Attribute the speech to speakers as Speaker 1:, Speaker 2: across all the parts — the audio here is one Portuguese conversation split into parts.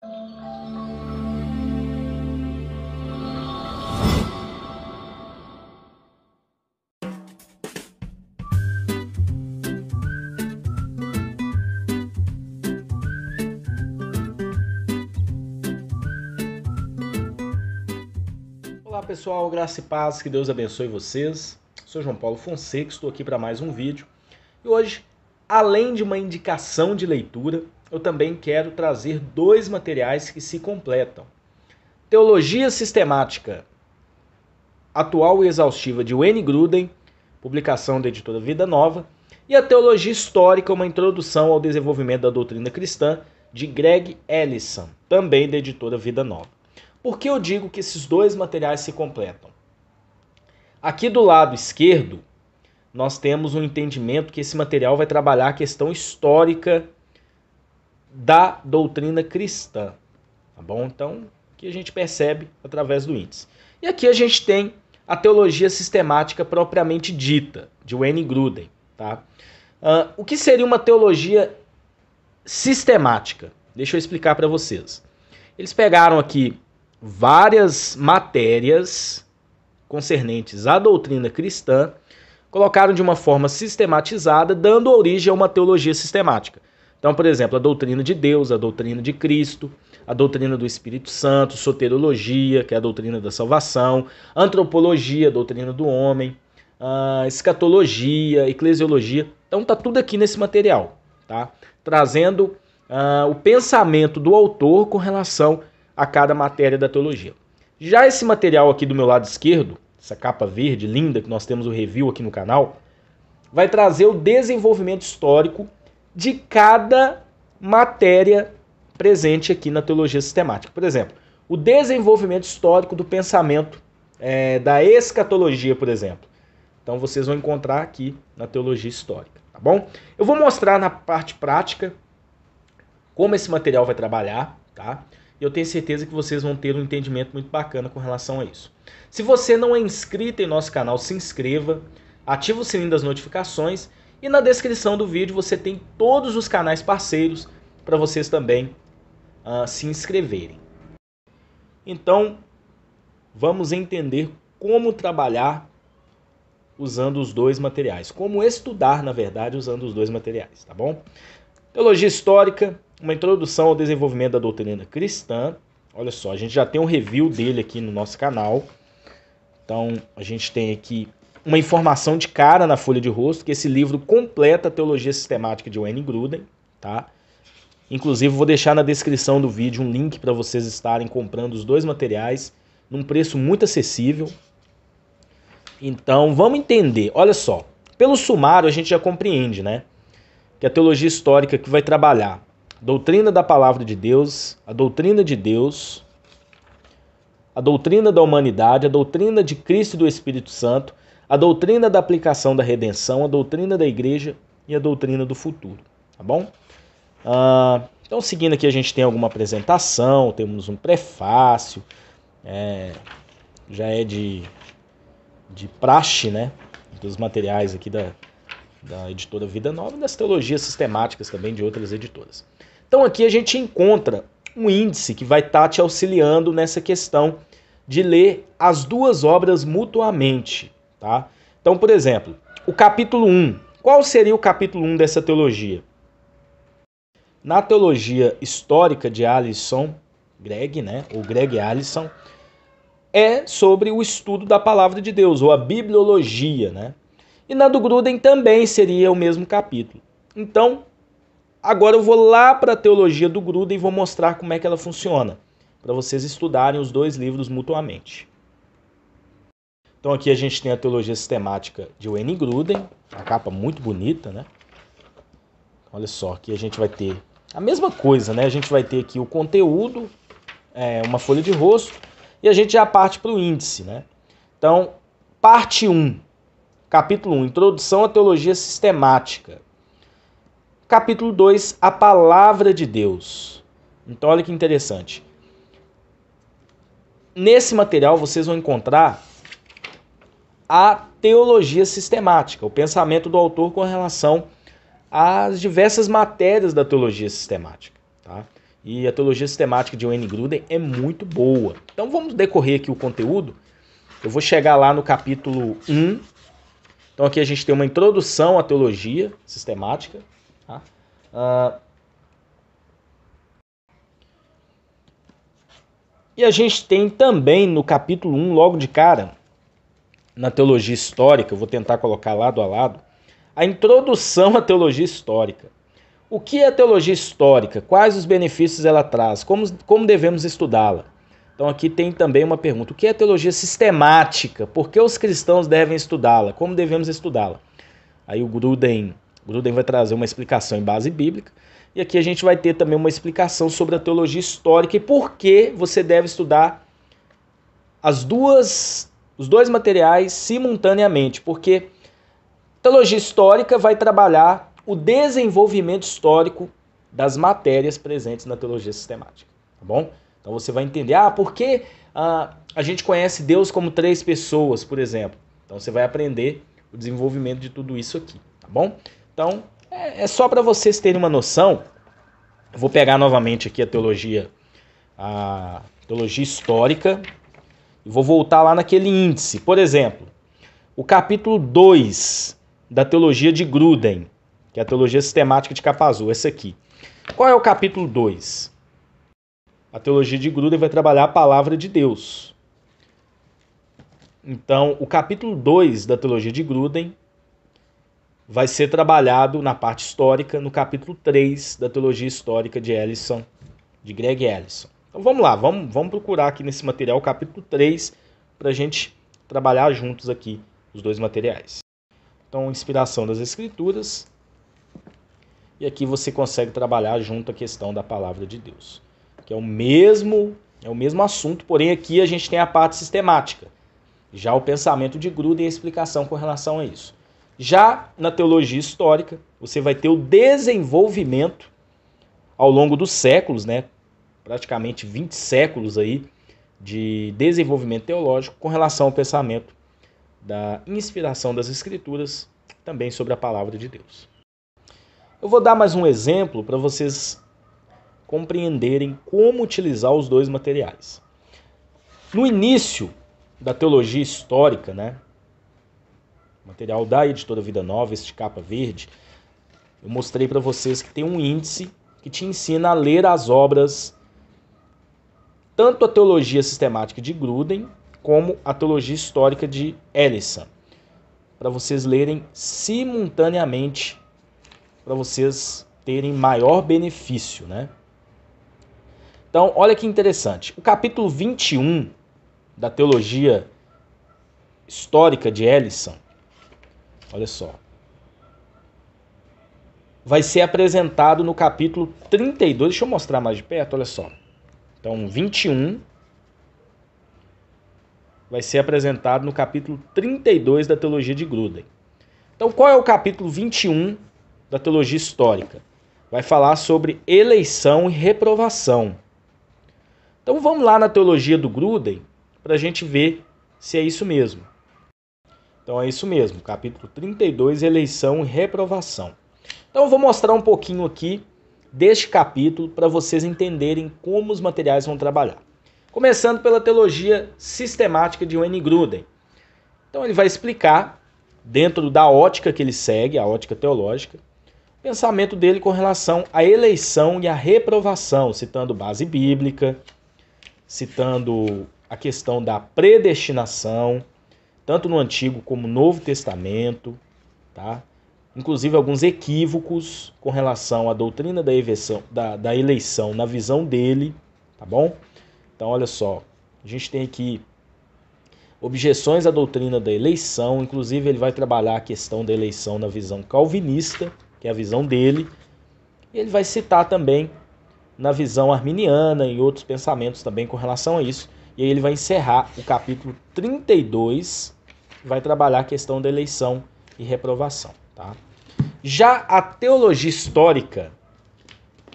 Speaker 1: Olá pessoal, graça e paz, que Deus abençoe vocês. Sou João Paulo Fonseca, estou aqui para mais um vídeo. E hoje, além de uma indicação de leitura, eu também quero trazer dois materiais que se completam. Teologia Sistemática Atual e Exaustiva de Wayne Grudem, publicação da editora Vida Nova, e a Teologia Histórica, uma introdução ao desenvolvimento da doutrina cristã, de Greg Ellison, também da editora Vida Nova. Por que eu digo que esses dois materiais se completam? Aqui do lado esquerdo, nós temos um entendimento que esse material vai trabalhar a questão histórica da doutrina cristã. Tá bom? Então, aqui a gente percebe através do índice. E aqui a gente tem a teologia sistemática propriamente dita, de Wayne Grudem. Tá? O que seria uma teologia sistemática? Deixa eu explicar para vocês. Eles pegaram aqui várias matérias concernentes à doutrina cristã, colocaram de uma forma sistematizada, dando origem a uma teologia sistemática. Então, por exemplo, a doutrina de Deus, a doutrina de Cristo, a doutrina do Espírito Santo, soteriologia, que é a doutrina da salvação, antropologia, a doutrina do homem, escatologia, eclesiologia. Então tá tudo aqui nesse material, tá? Trazendo o pensamento do autor com relação a cada matéria da teologia. Já esse material aqui do meu lado esquerdo, essa capa verde linda que nós temos o review aqui no canal, vai trazer o desenvolvimento histórico de cada matéria presente aqui na teologia sistemática. Por exemplo, o desenvolvimento histórico do pensamento da escatologia, por exemplo. Então vocês vão encontrar aqui na teologia histórica, tá bom? Eu vou mostrar na parte prática como esse material vai trabalhar, tá? Eu tenho certeza que vocês vão ter um entendimento muito bacana com relação a isso. Se você não é inscrito em nosso canal, se inscreva, ative o sininho das notificações e na descrição do vídeo você tem todos os canais parceiros para vocês também se inscreverem. Então, vamos entender como trabalhar usando os dois materiais. Como estudar, na verdade, usando os dois materiais, tá bom? Teologia histórica, uma introdução ao desenvolvimento da doutrina cristã. Olha só, a gente já tem um review dele aqui no nosso canal. Então, a gente tem aqui uma informação de cara na folha de rosto, que esse livro completa a teologia sistemática de Wayne Grudem, tá? Inclusive, vou deixar na descrição do vídeo um link para vocês estarem comprando os dois materiais num preço muito acessível. Então, vamos entender. Olha só, pelo sumário a gente já compreende, né? Que a teologia histórica que vai trabalhar a doutrina da palavra de Deus, a doutrina de Deus, a doutrina da humanidade, a doutrina de Cristo e do Espírito Santo, a doutrina da aplicação da redenção, a doutrina da igreja e a doutrina do futuro, tá bom? Então, seguindo aqui, a gente tem alguma apresentação, temos um prefácio, já é de praxe, né? Dos materiais aqui da editora Vida Nova e das teologias sistemáticas também de outras editoras. Então aqui a gente encontra um índice que vai estar te auxiliando nessa questão de ler as duas obras mutuamente, tá? Então, por exemplo, o capítulo 1. Qual seria o capítulo 1 dessa teologia? Na teologia histórica de Ellison, Greg, né? Ou Greg Ellison, é sobre o estudo da palavra de Deus, ou a bibliologia, né? E na do Grudem também seria o mesmo capítulo. Então, agora eu vou lá para a teologia do Grudem e vou mostrar como é que ela funciona, para vocês estudarem os dois livros mutuamente. Então aqui a gente tem a teologia sistemática de Wayne Grudem, uma capa muito bonita, né? Olha só, aqui a gente vai ter a mesma coisa, né? A gente vai ter aqui o conteúdo, uma folha de rosto, e a gente já parte para o índice, né? Então, parte 1. Capítulo 1, Introdução à Teologia Sistemática. Capítulo 2, A Palavra de Deus. Então, olha que interessante. Nesse material, vocês vão encontrar a teologia sistemática, o pensamento do autor com relação às diversas matérias da teologia sistemática. Tá? E a teologia sistemática de Wayne Grudem é muito boa. Então vamos decorrer aqui o conteúdo. Eu vou chegar lá no capítulo 1. Então aqui a gente tem uma introdução à teologia sistemática. Tá? E a gente tem também no capítulo 1, logo de cara, na teologia histórica, eu vou tentar colocar lado a lado, a introdução à teologia histórica. O que é a teologia histórica? Quais os benefícios ela traz? Como devemos estudá-la? Então aqui tem também uma pergunta. O que é a teologia sistemática? Por que os cristãos devem estudá-la? Como devemos estudá-la? Aí o Grudem vai trazer uma explicação em base bíblica. E aqui a gente vai ter também uma explicação sobre a teologia histórica e por que você deve estudar os dois materiais simultaneamente. Porque a teologia histórica vai trabalhar o desenvolvimento histórico das matérias presentes na teologia sistemática, tá bom? Então você vai entender, por que a gente conhece Deus como 3 pessoas, por exemplo. Então você vai aprender o desenvolvimento de tudo isso aqui, tá bom? Então é só para vocês terem uma noção. Eu vou pegar novamente aqui a teologia histórica e vou voltar lá naquele índice. Por exemplo, o capítulo 2 da teologia de Grudem, que é a teologia sistemática de Capa Azul, esse aqui. Qual é o capítulo 2? A teologia de Grudem vai trabalhar a palavra de Deus. Então, o capítulo 2 da teologia de Grudem vai ser trabalhado na parte histórica no capítulo 3 da teologia histórica de Greg Ellison. Então vamos lá, vamos procurar aqui nesse material o capítulo 3 para a gente trabalhar juntos aqui os dois materiais. Então, inspiração das Escrituras. E aqui você consegue trabalhar junto a questão da palavra de Deus, que é o mesmo assunto, porém aqui a gente tem a parte sistemática. Já o pensamento de Grudem e a explicação com relação a isso. Já na teologia histórica, você vai ter o desenvolvimento ao longo dos séculos, né? Praticamente 20 séculos aí de desenvolvimento teológico com relação ao pensamento da inspiração das Escrituras, também sobre a palavra de Deus. Eu vou dar mais um exemplo para vocês compreenderem como utilizar os dois materiais. No início da teologia histórica, né, material da editora Vida Nova, este capa verde, eu mostrei para vocês que tem um índice que te ensina a ler as obras, tanto a teologia sistemática de Grudem, como a teologia histórica de Ellison, para vocês lerem simultaneamente, para vocês terem maior benefício, né? Então, olha que interessante. O capítulo 21 da teologia histórica de Ellison, olha só, vai ser apresentado no capítulo 32. Deixa eu mostrar mais de perto, olha só. Então, 21 vai ser apresentado no capítulo 32 da teologia de Grudem. Então, qual é o capítulo 21 da teologia histórica? Vai falar sobre eleição e reprovação. Então, vamos lá na teologia do Grudem para a gente ver se é isso mesmo. Então, é isso mesmo, capítulo 32, eleição e reprovação. Então, eu vou mostrar um pouquinho aqui deste capítulo para vocês entenderem como os materiais vão trabalhar. Começando pela teologia sistemática de Wayne Grudem. Então ele vai explicar, dentro da ótica que ele segue, a ótica teológica, o pensamento dele com relação à eleição e à reprovação, citando base bíblica, citando a questão da predestinação, tanto no Antigo como no Novo Testamento, tá? Inclusive alguns equívocos com relação à doutrina da eleição na visão dele, tá bom? Então, olha só, a gente tem aqui objeções à doutrina da eleição, inclusive ele vai trabalhar a questão da eleição na visão calvinista, que é a visão dele, e ele vai citar também na visão arminiana e outros pensamentos também com relação a isso, e aí ele vai encerrar o capítulo 32, vai trabalhar a questão da eleição e reprovação. Tá? Já a teologia histórica,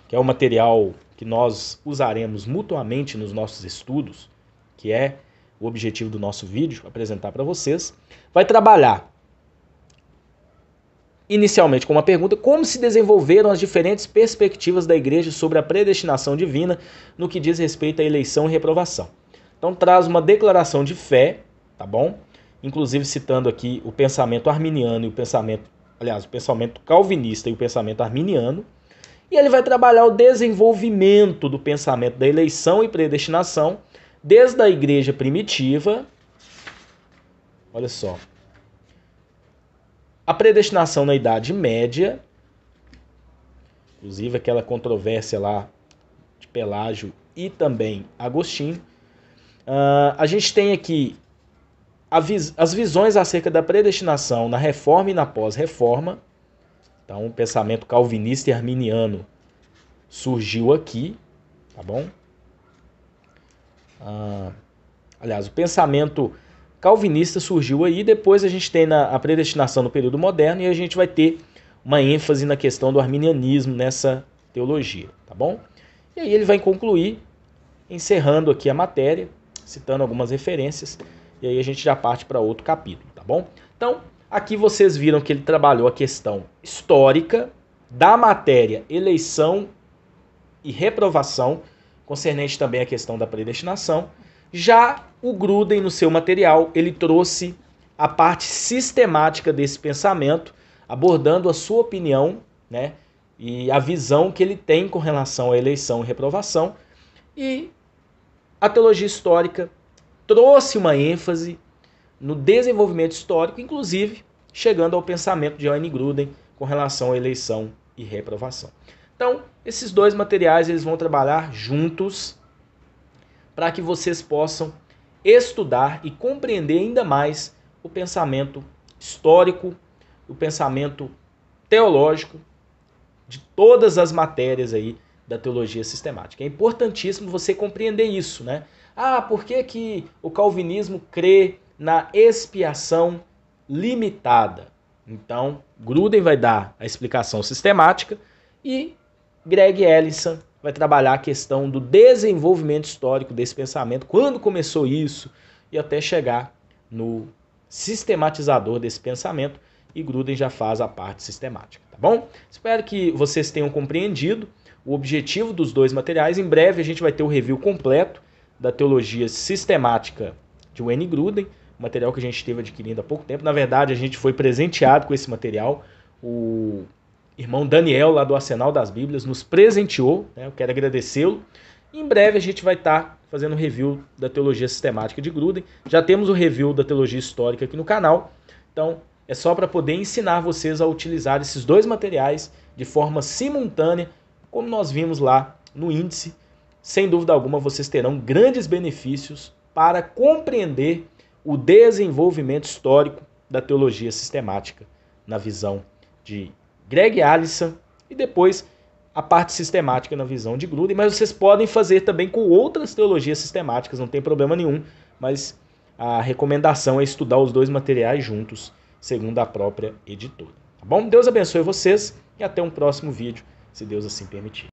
Speaker 1: que é o material que nós usaremos mutuamente nos nossos estudos, que é o objetivo do nosso vídeo, apresentar para vocês, vai trabalhar inicialmente com uma pergunta: como se desenvolveram as diferentes perspectivas da igreja sobre a predestinação divina no que diz respeito à eleição e reprovação? Então traz uma declaração de fé, tá bom? Inclusive citando aqui o pensamento arminiano e o pensamento calvinista e o pensamento arminiano. E ele vai trabalhar o desenvolvimento do pensamento da eleição e predestinação desde a igreja primitiva. Olha só. A predestinação na Idade Média, inclusive aquela controvérsia lá de Pelágio e também Agostinho. A gente tem aqui as visões acerca da predestinação na Reforma e na Pós-Reforma. Então, o pensamento calvinista e arminiano surgiu aqui, tá bom? Aliás, o pensamento calvinista surgiu aí, depois a gente tem a predestinação no período moderno e a gente vai ter uma ênfase na questão do arminianismo nessa teologia, tá bom? E aí ele vai concluir, encerrando aqui a matéria, citando algumas referências, e aí a gente já parte para outro capítulo, tá bom? Então, aqui vocês viram que ele trabalhou a questão histórica da matéria eleição e reprovação, concernente também à questão da predestinação. Já o Gruden, no seu material, ele trouxe a parte sistemática desse pensamento, abordando a sua opinião, né, e a visão que ele tem com relação à eleição e reprovação. E a teologia histórica trouxe uma ênfase no desenvolvimento histórico, inclusive chegando ao pensamento de Wayne Gruden com relação à eleição e reprovação. Então, esses dois materiais eles vão trabalhar juntos para que vocês possam estudar e compreender ainda mais o pensamento histórico, o pensamento teológico de todas as matérias aí da teologia sistemática. É importantíssimo você compreender isso, né? Por que o calvinismo crê na expiação limitada? Então, Gruden vai dar a explicação sistemática e Greg Ellison vai trabalhar a questão do desenvolvimento histórico desse pensamento, quando começou isso, e até chegar no sistematizador desse pensamento, e Gruden já faz a parte sistemática, tá bom? Espero que vocês tenham compreendido o objetivo dos dois materiais. Em breve a gente vai ter o review completo da teologia sistemática de Wayne Gruden, material que a gente esteve adquirindo há pouco tempo. Na verdade, a gente foi presenteado com esse material. O irmão Daniel, lá do Arsenal das Bíblias, nos presenteou, né? Eu quero agradecê-lo. Em breve a gente vai estar fazendo um review da teologia sistemática de Gruden. Já temos o review da teologia histórica aqui no canal. Então, é só para poder ensinar vocês a utilizar esses dois materiais de forma simultânea, como nós vimos lá no índice. Sem dúvida alguma, vocês terão grandes benefícios para compreender o desenvolvimento histórico da teologia sistemática na visão de Greg Ellison e depois a parte sistemática na visão de Gruden. Mas vocês podem fazer também com outras teologias sistemáticas, não tem problema nenhum, mas a recomendação é estudar os dois materiais juntos, segundo a própria editora. Tá bom? Deus abençoe vocês e até um próximo vídeo, se Deus assim permitir.